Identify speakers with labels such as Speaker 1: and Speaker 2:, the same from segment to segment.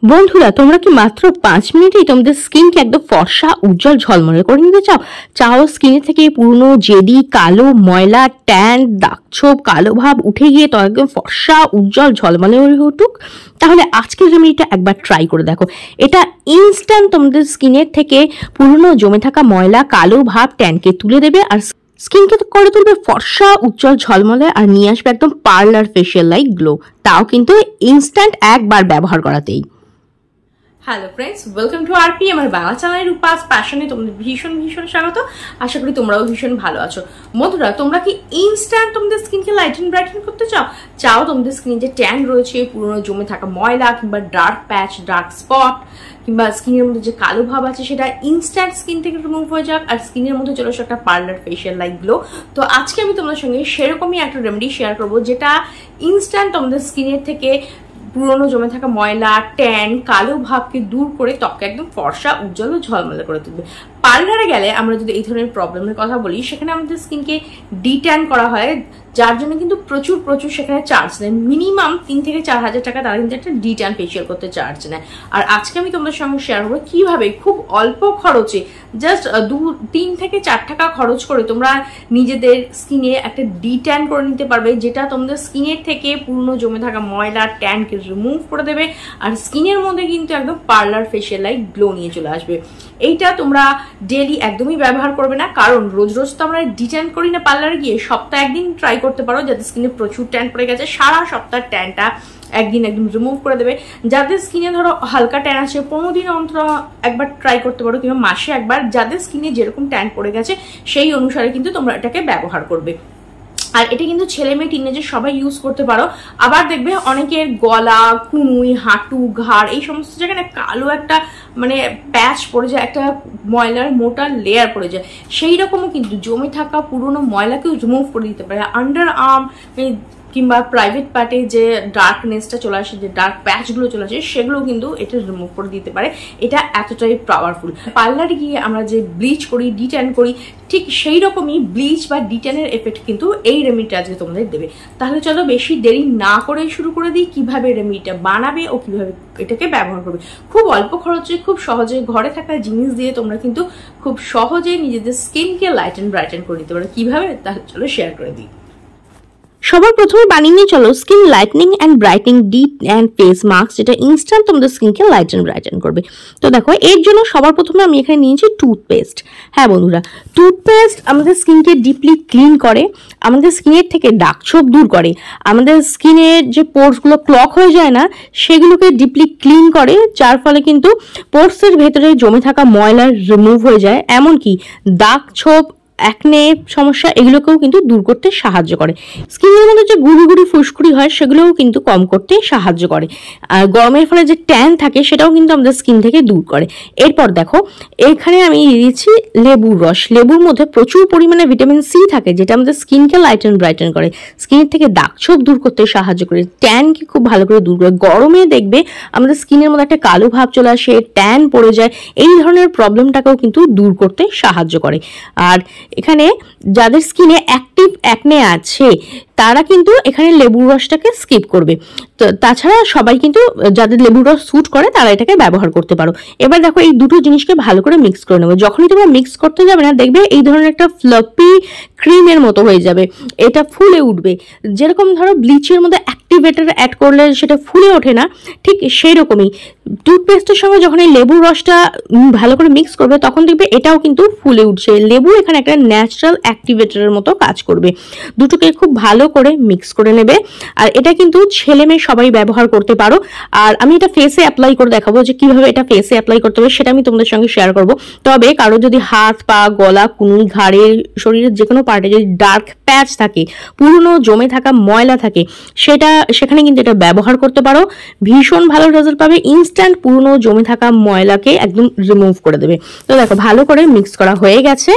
Speaker 1: বন্ধুরা, তোমরা কি মাত্র 5 মিনিটেই তোমাদের স্কিনকে একদম ফর্সা উজ্জ্বল ঝলমলে করে নিতে চাও স্কিনে থেকে পুরনো জেদি কালো ময়লা ট্যান দাগছোপ কালো ভাব উঠে গিয়ে তো একদম ফর্সা উজ্জ্বল ঝলমলে হয়ে উঠুক? তাহলে আজকের রেমেডিটা একবার ট্রাই করে দেখো। এটা ইনস্ট্যান্ট তোমাদের স্কিনের থেকে পুরনো জমে থাকা ময়লা কালো ভাব ট্যানকে তুলে দেবে আর স্কিনকে তো করে তুলবে ফর্সা উজ্জ্বল ঝলমলে আর নিয়ে আসবে একদম পার্লার ফেশিয়াল লাইক গ্লো, তাও কিন্তু ইনস্ট্যান্ট একবার ব্যবহার করাতেই।
Speaker 2: Hello friends, welcome to RP, আমার বাংলা চ্যানেল রূপাস প্যাশনে তোমাদের ভীষণ ভীষণ স্বাগত। আশা করি তোমরাও ভীষণ ভালো আছো। বন্ধুরা, তোমরা কি ইনস্ট্যান্ট তোমাদের স্কিনকে লাইটেন ব্রাইটেন করতে চাও তোমাদের স্কিনে যে ট্যান রয়েছে, পুরনো জমে থাকা ময়লা কিংবা ডার্ক প্যাচ ডার্ক স্পট কিংবা স্কিনের মধ্যে যে কালো ভাব আছে সেটা ইনস্ট্যান্ট স্কিন থেকে রিমুভ হয়ে যাক আর স্কিনের মধ্যে চলে আসে একটা পার্লার ফেশিয়াল লাইক গ্লো। তো আজকে আমি তোমাদের সঙ্গে সেরকমই একটা রেমেডি শেয়ার করবো যেটা ইনস্ট্যান্ট তোমাদের স্কিনের থেকে পুরনো জমে থাকা ময়লা ট্যান কালো ভাবকে দূর করে ত্বককে একদম ফর্সা উজ্জ্বল ও ঝলমলে করে তুলবে। পার্লারে গেলে আমরা যদি এই ধরনের প্রবলেমের কথা বলি, সেখানে আমাদের স্কিনকে ডিট্যান করা হয়, যার জন্য কিন্তু প্রচুর সেখানে চার্জ নেয়। মিনিমাম 3 থেকে 4 হাজার টাকা তারা কিন্তু একটা ডিট্যান ফেশিয়াল করতে চার্জ নেয়। আর আজকে আমি তোমাদের সঙ্গে শেয়ার করবো কিভাবে খুব অল্প খরচে জাস্ট 3 থেকে 4 টাকা খরচ করে তোমরা নিজেদের স্কিনে একটা ডিট্যান করে নিতে পারবে, যেটা তোমাদের স্কিনের থেকে পুরনো জমে থাকা ময়লা ট্যানকে রিমুভ করে দেবে আর স্কিনের মধ্যে কিন্তু একদম পার্লার ফেশিয়াল লাইক গ্লো নিয়ে চলে আসবে। এইটা তোমরা ডেলি একদমই ব্যবহার করবে না, কারণ রোজ তো আমরা ডিট্যান করি না পার্লারে গিয়ে। সপ্তাহে একদিন ট্রাই করতে পারো, যাদের স্কিনে প্রচুর ট্যান পড়ে গেছে সারা সপ্তাহ ট্যানটা একদিন একদম রিমুভ করে দেবে। যাদের স্কিনে ধরো হালকা ট্যান আছে 15 দিন অন্তর একবার ট্রাই করতে পারো কিংবা মাসে একবার। যাদের স্কিনে যেরকম ট্যান পড়ে গেছে সেই অনুসারে কিন্তু তোমরা এটাকে ব্যবহার করবে। আর এটা কিন্তু ছেলে মেয়ে টিনেজার সবাই ইউজ করতে পারো। আবার দেখবে অনেকের গলা কুনুই হাঁটু ঘাড় এই সমস্ত জায়গায় কালো একটা মানে প্যাচ পড়ে যায়, একটা ময়লার মোটা লেয়ার পড়ে যায়। সেই রকমও কিন্তু জমে থাকা পুরোনো ময়লাকেও রিমুভ করে দিতে পারে। আন্ডার আর্ম কিংবা প্রাইভেট পার্টে যে ডার্কনেসটা চলে আসে, যে ডার্ক প্যাচগুলো চলে আসে, সেগুলো কিন্তু এটা রিমুভ করে দিতে পারে। এটা এতটাই পাওয়ারফুল। পার্লারে গিয়ে আমরা যে ব্লিচ করি ডিট্যান করি, ঠিক সেই রকমই ব্লিচ বা ডিট্যানের এফেক্ট কিন্তু এই রেমেডিটা আজকে তোমাদের দেবে। তাহলে চলো বেশি দেরি না করে শুরু করে দিই কিভাবে রেমেডিটা বানাবে ও কিভাবে এটাকে ব্যবহার করবে। খুব অল্প খরচে খুব সহজে ঘরে থাকা জিনিস দিয়ে তোমরা কিন্তু খুব সহজে নিজেদের স্কিনকে লাইটেন ব্রাইটেন করে নিতে পারো। কিভাবে, তাহলে চলো শেয়ার করে দিই।
Speaker 1: সবার প্রথমে বানিয়ে নিয়ে চলো skin lightning and brightening deep and face mask, যেটা ইনস্ট্যান্ট তোমাদের স্কিনকে লাইটেন ব্রাইটেন করবে। তো দেখো, এর জন্য সবার প্রথমে আমি এখানে নিয়েছি টুথপেস্ট। হ্যাঁ বন্ধুরা, টুথপেস্ট আমাদের স্কিনকে ডিপলি ক্লিন করে, আমাদের স্কিনের থেকে দাগছোপ দূর করে, আমাদের স্কিনের যে পোর্সগুলো ক্লক হয়ে যায় না সেগুলোকে ডিপলি ক্লিন করে, যার ফলে কিন্তু পোর্সের ভেতরে জমে থাকা ময়লা রিমুভ হয়ে যায়। এমনকি দাগছোপ একনে সমস্যা এগুলোকেও কিন্তু দূর করতে সাহায্য করে। স্কিনের মধ্যে যে গুড়ি ফুসকুড়ি হয় সেগুলোও কিন্তু কম করতে সাহায্য করে। আর গরমের ফলে যে ট্যান থাকে সেটাও কিন্তু আমাদের স্কিন থেকে দূর করে। এরপর দেখো, এখানে আমি দিয়েছি লেবুর রস। লেবুর মধ্যে প্রচুর পরিমাণে ভিটামিন সি থাকে, যেটা আমাদের স্কিনকে লাইটেন ব্রাইটেন করে, স্কিনের থেকে দাগছোপ দূর করতে সাহায্য করে, ট্যানকে খুব ভালো করে দূর করে। গরমে দেখবে আমাদের স্কিনের মধ্যে একটা কালো ভাব চলে আসে, ট্যান পড়ে যায়, এই ধরনের প্রবলেমটাকেও কিন্তু দূর করতে সাহায্য করে। আর এখানে যাদের স্কিনে অ্যাক্টিভ অ্যাকনে আছে তারা কিন্তু এখানে লেবুর রসটাকে স্কিপ করবে। তো তাছাড়া সবাই কিন্তু যাদের লেবুর রস স্যুট করে তারা এটাকে ব্যবহার করতে পারো। এবার দেখো, এই দুটো জিনিসকে ভালো করে মিক্স করে নেবো। যখনই তোমরা মিক্স করতে যাবে না, দেখবে এই ধরনের একটা ফ্লাফি ক্রিমের মতো হয়ে যাবে, এটা ফুলে উঠবে। যেরকম ধরো ব্লিচের মধ্যে অ্যাক্টিভেটর অ্যাড করলে সেটা ফুলে ওঠে না, ঠিক সেই রকমই টুথপেস্টের সঙ্গে যখন এই লেবুর রসটা ভালো করে মিক্স করবে তখন দেখবে এটাও কিন্তু ফুলে উঠছে। লেবু এখানে একটা ন্যাচারাল অ্যাক্টিভেটরের মতো কাজ করবে। দুটোকে খুব ভালো করে মিক্স করে নেবে। আর এটা কিন্তু ছেলে মেয়ে সবাই ব্যবহার করতে পারো। আর আমি এটা ফেসে অ্যাপ্লাই করে দেখাবো যে কিভাবে এটা ফেসে অ্যাপ্লাই করতে হবে, সেটা আমি তোমাদের সঙ্গে শেয়ার করব। তবে কারো যদি হাত পা গলা কুনুই ঘাড়ের শরীরের যে কোনো পার্টে যদি ডার্ক প্যাচ থাকে, পুরনো জমে থাকা ময়লা থাকে, সেখানে কিন্তু এটা ব্যবহার করতে পারো। ভীষণ ভালো রেজাল্ট পাবে। ইনস্ট্যান্ট পুরনো জমে থাকা ময়লাকে একদম রিমুভ করে দেবে। তো দেখো, ভালো করে মিক্স করা হয়ে গেছে।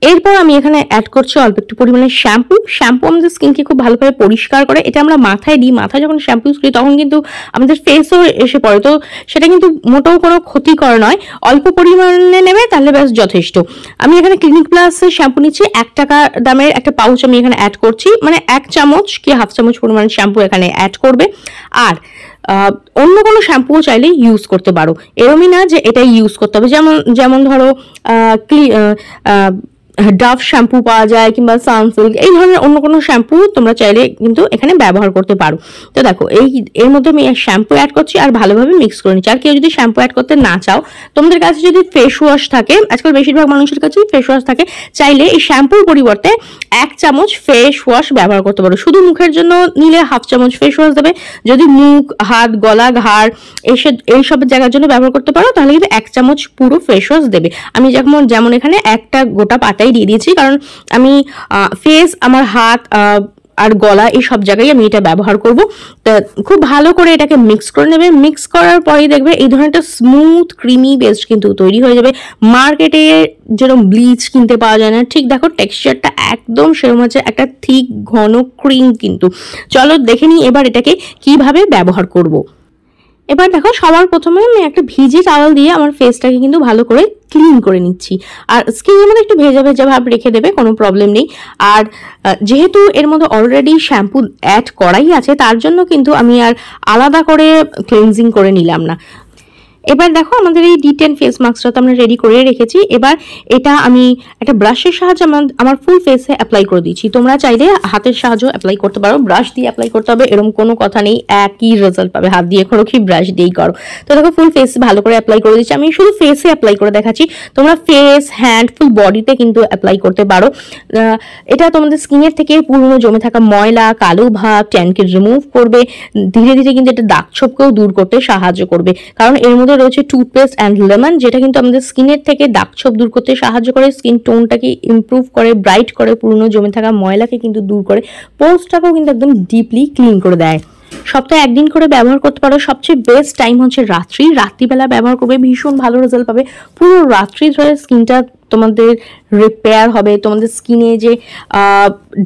Speaker 1: এরপর আমি এখানে অ্যাড করছি অল্প একটু পরিমাণে শ্যাম্পু। শ্যাম্পু আমাদের স্কিনকে খুব ভালোভাবে পরিষ্কার করে। এটা আমরা মাথায় দিই, মাথায় যখন শ্যাম্পু ইউজ করি তখন কিন্তু আমাদের ফেসও এসে পড়ে। তো সেটা কিন্তু মোটেও কোনো ক্ষতিকর নয়, অল্প পরিমাণে নেবে তাহলে ব্যাস যথেষ্ট। আমি এখানে ক্লিনিক প্লাসের শ্যাম্পু নিচ্ছি, 1 টাকা দামের একটা পাউচ আমি এখানে অ্যাড করছি, মানে 1 চামচ কি হাফ চামচ পরিমাণে শ্যাম্পু এখানে অ্যাড করবে। আর অন্য কোনো শ্যাম্পুও চাইলে ইউজ করতে পারো, এরমই না যে এটাই ইউজ করতে হবে। যেমন ধরো ডাভ শ্যাম্পু পাওয়া যায় কিংবা সানসিল্ক, এই ধরনের অন্য কোনো শ্যাম্পু তোমরা চাইলে কিন্তু এখানে ব্যবহার করতে পারো। তো দেখো এর মধ্যে আমি শ্যাম্পু অ্যাড করছি আর ভালোভাবে মিক্স করে নিচ্ছি। আর কেউ যদি শ্যাম্পু অ্যাড করতে না চাও, তোমাদের কাছে যদি ফেস ওয়াশ থাকে, আজকাল বেশিরভাগ মানুষের কাছে ফেস ওয়াশ থাকে, চাইলে এই শ্যাম্পুর পরিবর্তে 1 চামচ ফেস ওয়াশ ব্যবহার করতে পারো। শুধু মুখের জন্য নিলে 1/2 চামচ ফেস ওয়াশ দেবে। যদি মুখ, হাত, গলা, ঘাড় এইসব জায়গার জন্য ব্যবহার করতে পারো তাহলে কিন্তু 1 চামচ পুরো ফেস ওয়াশ দেবে। আমি যেমন এখানে একটা গোটা পাতাই দিয়ে দিয়েছি, কারণ আমি ফেস, আমার হাত আর গলা এই সব জায়গায় আমি এটা ব্যবহার করব। তো খুব ভালো করে এটাকে মিক্স করে নেবে। মিক্স করার পরেই দেখবে এই ধরনের একটা স্মুথ ক্রিমি পেস্ট কিন্তু তৈরি হয়ে যাবে। মার্কেটে যেরকম ব্লিচ কিনতে পাওয়া যায় না, ঠিক দেখো টেক্সচারটা একদম সেরকম হচ্ছে, একটা থিক ঘন ক্রিম কিন্তু। চলো দেখে নিই এবার এটাকে কিভাবে ব্যবহার করব। এবার দেখো সবার প্রথমে আমি একটা ভিজে টাওয়াল দিয়ে আমার ফেসটাকে কিন্তু ভালো করে ক্লিন করে নিচ্ছি। আর স্কিনের মধ্যে একটু ভেজা ভেজা ভাব রেখে দেবে, কোনো প্রবলেম নেই। আর যেহেতু এর মধ্যে অলরেডি শ্যাম্পু অ্যাড করাই আছে, তার জন্য কিন্তু আমি আর আলাদা করে ক্লিনজিং করে নিলাম না। এবার দেখো আমাদের এই D10 ফেস মাস্কটা তো আমরা রেডি করে রেখেছি। এবার এটা আমি একটা ব্রাশের সাহায্যে আমার ফুল ফেসে অ্যাপ্লাই করে দিচ্ছি। তোমরা চাইলে হাতের সাহায্যে অ্যাপ্লাই করতে পারো, ব্রাশ দিয়ে অ্যাপ্লাই করতে হবে এরকম কোনো কথা নেই, একই রেজাল্ট পাবে হাত দিয়ে করো কি ব্রাশ দিয়েই করো। তো দেখো ফুল ফেস ভালো করে অ্যাপ্লাই করে দিচ্ছি। আমি শুধু ফেসে অ্যাপ্লাই করে দেখাচ্ছি, তোমরা ফেস, হ্যান্ড, ফুল বডিতে কিন্তু অ্যাপ্লাই করতে পারো। এটা তোমাদের স্কিনের থেকে পুরনো জমে থাকা ময়লা, কালো ভাব, ট্যানকে রিমুভ করবে। ধীরে ধীরে কিন্তু এটা দাগ ছোপকেও দূর করতে সাহায্য করবে, কারণ এর মধ্যে রয়েছে টুথপেস্ট অ্যান্ড লেমন, যেটা কিন্তু আমাদের স্কিনের থেকে দাগ ছোপ দূর করতে সাহায্য করে, স্কিন টোনটাকে ইমপ্রুভ করে, ব্রাইট করে, পুরনো জমে থাকা ময়লাকে কিন্তু দূর করে, পোর্সটাকেও কিন্তু একদম ডিপলি ক্লিন করে দেয়। সপ্তাহে 1 দিন করে ব্যবহার করতে পারো। সবচেয়ে বেস্ট টাইম হচ্ছে রাত্রিবেলা ব্যবহার করবে, ভীষণ ভালো রেজাল্ট পাবে। পুরো রাত্রি ধরে স্কিনটা তোমাদের রিপেয়ার হবে, তোমাদের স্কিনে যে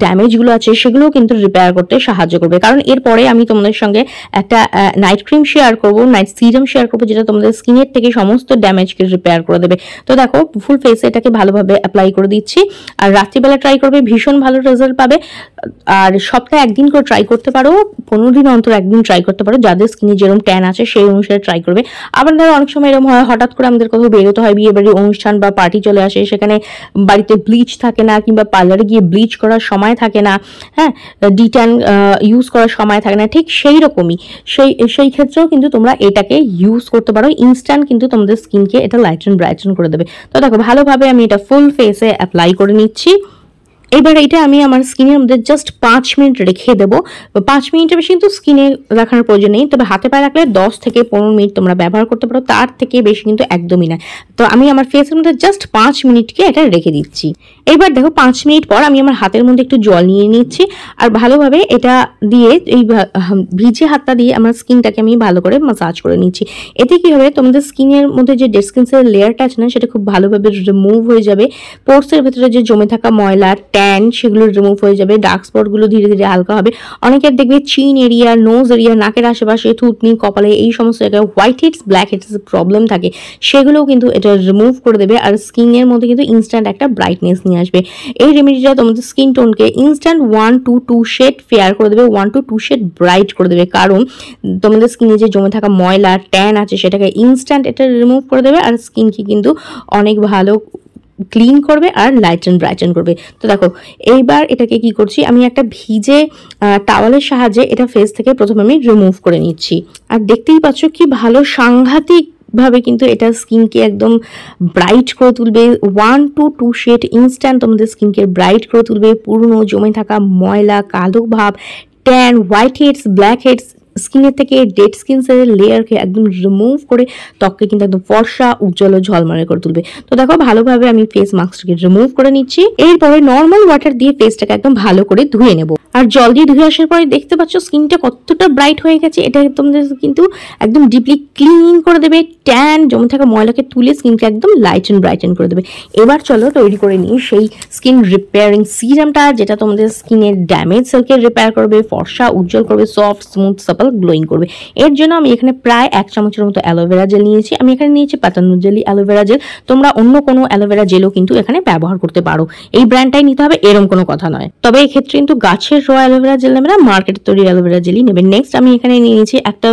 Speaker 1: ড্যামেজগুলো আছে সেগুলো কিন্তু রিপেয়ার করতে সাহায্য করবে। কারণ এরপরে আমি তোমাদের সঙ্গে একটা নাইট ক্রিম শেয়ার করব, নাইট সিরাম শেয়ার করবো, যেটা তোমাদের স্কিনের থেকে সমস্ত ড্যামেজকে রিপেয়ার করে দেবে। তো দেখো ফুল ফেসে এটাকে ভালোভাবে অ্যাপ্লাই করে দিচ্ছি। আর রাত্রিবেলা ট্রাই করবে, ভীষণ ভালো রেজাল্ট পাবে। আর সপ্তাহে 1 দিন করে ট্রাই করতে পারো, 15 দিন অন্তর 1 দিন ট্রাই করতে পারো। যাদের স্কিনে যেরকম ট্যান আছে সেই অনুসারে ট্রাই করবে। আবার ধরো অনেক সময় এরকম হয়, হঠাৎ করে আমাদের কোথাও বেরোতে হয়, বিয়ে বাড়ির অনুষ্ঠান বা পার্টি চলে আসে, সেখানে বাড়িতে ব্লিচ থাকে না কিংবা পার্লারে গিয়ে ব্লিচ করার সময় থাকে না, হ্যাঁ, D10 ইউজ করার সময় থাকে না, ঠিক সেই রকমই সেই ক্ষেত্রেও কিন্তু তোমরা এটাকে ইউজ করতে পারো। ইনস্ট্যান্ট কিন্তু তোমাদের স্কিনকে এটা লাইটেন ব্রাইটেন করে দেবে। তো দেখো ভালোভাবে আমি এটা ফুল ফেসে অ্যাপ্লাই করে নিচ্ছি। এবার এটা আমি আমার স্কিনের মধ্যে জাস্ট 5 মিনিট রেখে দেবো। 5 মিনিটের বেশি কিন্তু স্কিনে রাখার প্রয়োজন নেই, তবে হাতে পায়ে রাখলে 10 থেকে 15 মিনিট তোমরা ব্যবহার করতে পারো, তার থেকে বেশি কিন্তু একদমই না। তো আমি আমার ফেসের মধ্যে জাস্ট 5 মিনিটকে এটা রেখে দিচ্ছি। এবার দেখো 5 মিনিট পর আমি আমার হাতের মধ্যে একটু জল নিয়ে নিচ্ছি আর ভালোভাবে এটা দিয়ে এই ভিজে হাতটা দিয়ে আমার স্কিনটাকে আমি ভালো করে মাসাজ করে নিচ্ছি। এতে কি হবে, তোমাদের স্কিনের মধ্যে যে ডেড স্কিন সেলের লেয়ারটা আছে না, সেটা খুব ভালোভাবে রিমুভ হয়ে যাবে। পোর্সের ভেতরে যে জমে থাকা ময়লা, ট্যান, সেগুলো রিমুভ হয়ে যাবে। ডার্ক স্পটগুলো ধীরে ধীরে হালকা হবে। অনেকের দেখবে চিন এরিয়া, নোজ এরিয়া, নাকের আশেপাশে, থুতনি, কপালে এই সমস্ত জায়গায় whiteheads, blackheads problem থাকে, সেগুলোও কিন্তু এটা রিমুভ করে দেবে। আর স্কিনের মধ্যে কিন্তু ইনস্ট্যান্ট একটা ব্রাইটনেস নিয়ে আসবে। এই রেমেডিটা তোমাদের স্কিন টোনকে ইনস্ট্যান্ট 1 to 2 শেড ফেয়ার করে দেবে, 1 to 2 শেড ব্রাইট করে দেবে। কারণ তোমাদের স্কিনে যে জমে থাকা ময়লা, ট্যান আছে, সেটাকে ইনস্ট্যান্ট এটা রিমুভ করে দেবে আর স্কিনকে কিন্তু অনেক ভালো ক্লিন করবে আর লাইটেন ব্রাইটেন করবে। তো দেখো এইবার এটাকে কি করছি, আমি একটা ভিজে টাওয়ালের সাহায্যে এটা ফেস থেকে প্রথমে আমি রিমুভ করে নিচ্ছি। আর দেখতেই পাচ্ছ কি ভালো সাংঘাতিক ভাবে কিন্তু এটা স্কিনকে একদম ব্রাইট করে তুলবে। 1 to 2 শেড ইনস্ট্যান্ট তোমাদের স্কিনকে ব্রাইট করে তুলবে। পুরনো জমে থাকা ময়লা, কালো ভাব, tan, whiteheads, blackheads, স্কিনের থেকে ডেড স্কিন সেলের লেয়ারকে একদম রিমুভ করে ত্বককে কিন্তু একদম ফর্সা, উজ্জ্বল ও ঝলমলে করে তুলবে। তো দেখো ভালোভাবে আমি ফেস মাস্কটাকে রিমুভ করে নিচ্ছি। এরপরে নর্মাল ওয়াটার দিয়ে ফেসটাকে একদম ভালো করে ধুয়ে নেব। আর জল দিয়ে ধুয়ে আসার পরে দেখতে পাচ্ছ স্কিনটা কতটা ব্রাইট হয়ে গেছে। এটা তোমাদের কিন্তু একদম ডিপলি ক্লিন করে দেবে, ট্যান জমে থাকা ময়লাকে তুলে স্কিনকে একদম লাইটেন ব্রাইটেন করে দেবে। এবার চলো তৈরি করে নিই সেই স্কিন রিপেয়ারিং সিরামটা, যেটা তোমাদের স্কিনের ড্যামেজ সেলকে রিপেয়ার করবে, ফর্সা উজ্জ্বল করবে, সফট, স্মুথ, পাল গ্লোয়িং করবে। এর জন্য আমি এখানে প্রায় 1 চামচের মতো অ্যালোভেরা জেল নিয়েছি। আমি এখানে নিয়েছি পতঞ্জলি অ্যালোভেরা জেল। তোমরা অন্য কোনো অ্যালোভেরা জেলও কিন্তু এখানে ব্যবহার করতে পারো, এই ব্র্যান্ডটাই নিতে হবে এরকম কোনো কথা নয়। তবে এই ক্ষেত্রে কিন্তু গাছের র অ্যালোভেরা জেল নেবে না, মার্কেটে তৈরি অ্যালোভেরা জেলই নেবে। নেক্সট আমি এখানে নিয়েছি একটা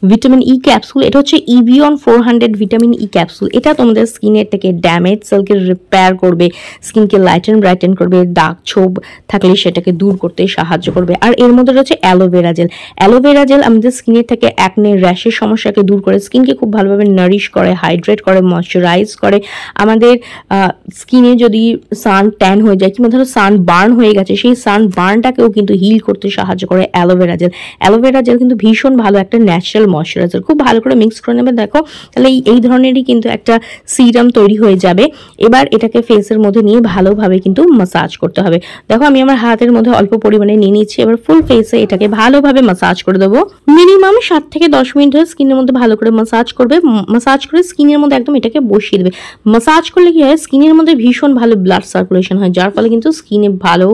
Speaker 1: ভিটামিন ই ক্যাপসুল। এটা হচ্ছে ইভিয়ন 400 ভিটামিন ই ক্যাপসুল। এটা তোমাদের স্কিনের থেকে ড্যামেজ সেলকে রিপেয়ার করবে, স্কিনকে লাইটেন ব্রাইটেন করবে, দাগ ছোপ থাকলে সেটাকে দূর করতে সাহায্য করবে। আর এর মধ্যে রয়েছে অ্যালোভেরা জেল। অ্যালোভেরা জেল আমাদের স্কিনের থেকে অ্যাকনে র্যাশের সমস্যাকে দূর করে, স্কিনকে খুব ভালোভাবে নারিশ করে, হাইড্রেট করে, ময়শ্চারাইজ করে। আমাদের স্কিনে যদি সান ট্যান হয়ে যায় কিংবা ধরো সান বার্ন হয়ে গেছে, সেই সান বার্নটাকেও কিন্তু হিল করতে সাহায্য করে অ্যালোভেরা জেল। অ্যালোভেরা জেল কিন্তু ভীষণ ভালো একটা ন্যাচারাল ময়শ্চারাইজার। খুব ভালো করে মিক্স করে নেবে, দেখো তাহলে এই ধরনেরই কিন্তু একটা সিরাম তৈরি হয়ে যাবে। এবার এটাকে ফেসের মধ্যে নিয়ে ভালোভাবে কিন্তু মাসাজ করতে হবে। দেখো আমি আমার হাতের মধ্যে অল্প পরিমাণে নিয়ে নিচ্ছি। এবার ফুল ফেসে এটাকে ভালোভাবে মাসাজ করে দেবো। মিনিমাম 7 থেকে 10 মিনিট ধরে স্কিনের মধ্যে ভালো করে মাসাজ করবে। মাসাজ করে স্কিনের মধ্যে একদম এটাকে বসিয়ে দেবে। মাসাজ করলে কি হয়, স্কিনের মধ্যে ভীষণ ভালো ব্লাড সার্কুলেশন হয়, যার ফলে কিন্তু স্কিনে ভালো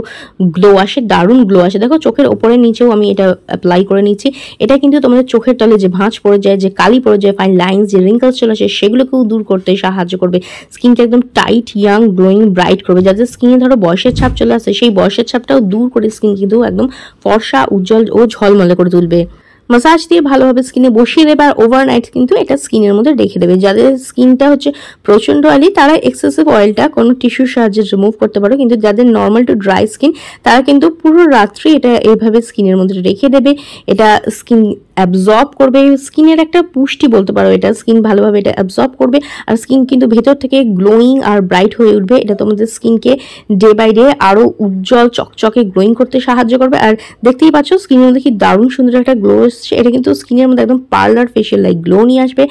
Speaker 1: গ্লো আসে, দারুণ গ্লো আসে। দেখো চোখের ওপরে নিচেও আমি এটা অ্যাপ্লাই করে নিচ্ছি। এটা কিন্তু তোমাদের চোখের তলে যে ভাঁজ পড়ে যায়, যে কালি পড়ে যায়, ফাইন লাইন্স, যে রিঙ্কলস চলে আসে, সেগুলোকেও দূর করতে সাহায্য করবে। স্কিনকে একদম টাইট, ইয়াং, গ্লোয়িং, ব্রাইট করবে। যাদের স্কিনে ধরো বয়সের ছাপ চলে আসে, সেই বয়সের ছাপটাও দূর করে স্কিন কিন্তু একদম ফর্সা, উজ্জ্বল ও ঝলমলে করে তুলবে। মাসাজ দিয়ে ভালোভাবে স্কিনে বসিয়ে দেবে আর ওভারনাইট কিন্তু এটা স্কিনের মধ্যে রেখে দেবে। যাদের স্কিনটা হচ্ছে প্রচন্ড অয়েলি, তারা এক্সেসিভ অয়েলটা কোনো টিস্যুর সাহায্যে রিমুভ করতে পারো, কিন্তু যাদের নর্মাল টু ড্রাই স্কিন তারা কিন্তু পুরো রাত্রি এটা এইভাবে স্কিনের মধ্যে রেখে দেবে। এটা স্কিন অ্যাবজর্ব করবে, স্কিনের একটা পুষ্টি বলতে পারো এটা। স্কিন ভালোভাবে এটা অ্যাবজর্ব করবে আর স্কিন কিন্তু ভেতর থেকে গ্লোয়িং আর ব্রাইট হয়ে উঠবে। এটা তোমাদের স্কিনকে ডে বাই ডে আরো উজ্জ্বল, চকচকে, গ্লোয়িং করতে সাহায্য করবে। আর দেখতেই পাচ্ছ স্কিনের মধ্যে কি দারুণ সুন্দর একটা গ্লো এসছে। এটা কিন্তু স্কিনের মধ্যে একদম পার্লার ফেশিয়াল লাইক গ্লো নিয়ে আসবে।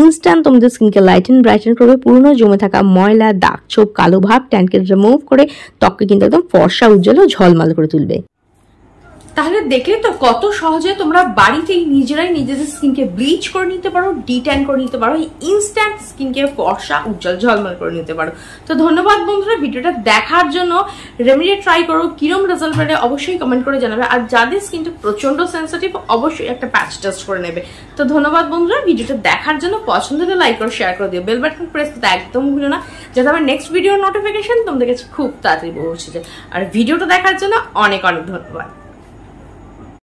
Speaker 1: ইনস্ট্যান্ট তোমাদের স্কিনকে লাইটেন ব্রাইটেন করবে। পুরনো জমে থাকা ময়লা, দাগ ছোপ, কালো ভাব, ট্যানকে রিমুভ করে ত্বককে কিন্তু একদম ফর্সা, উজ্জ্বল ও ঝলমল করে তুলবে।
Speaker 2: তাহলে দেখলে তো কত সহজে তোমরা বাড়িতেই নিজেরাই নিজেদের স্কিনকে ব্লিচ করে নিতে পারো, ডিট্যান করে নিতে পারো, ইনস্ট্যান্ট স্কিনকে ফর্সা, উজ্জ্বল, ঝলমল করে নিতে পারো। তো ধন্যবাদ বন্ধুরা ভিডিওটা দেখার জন্য। রেমেডি ট্রাই করো, কিরম রেজাল্ট পেলে অবশ্যই কমেন্ট করে জানাবে। আর যাদের স্কিনটা প্রচন্ড সেন্সিটিভ অবশ্যই একটা প্যাচ টেস্ট করে নেবে। তো ধন্যবাদ বন্ধুরা ভিডিওটা দেখার জন্য। পছন্দ হলে লাইক করো, শেয়ার করে দিও, বেল বাটন প্রেস করতে একদম ভুলো না, যাতে আমার নেক্সট ভিডিওর নোটিফিকেশন তোমাদের কাছে খুব তাড়াতাড়ি পৌঁছে যায়। আর ভিডিওটা দেখার জন্য অনেক অনেক ধন্যবাদ।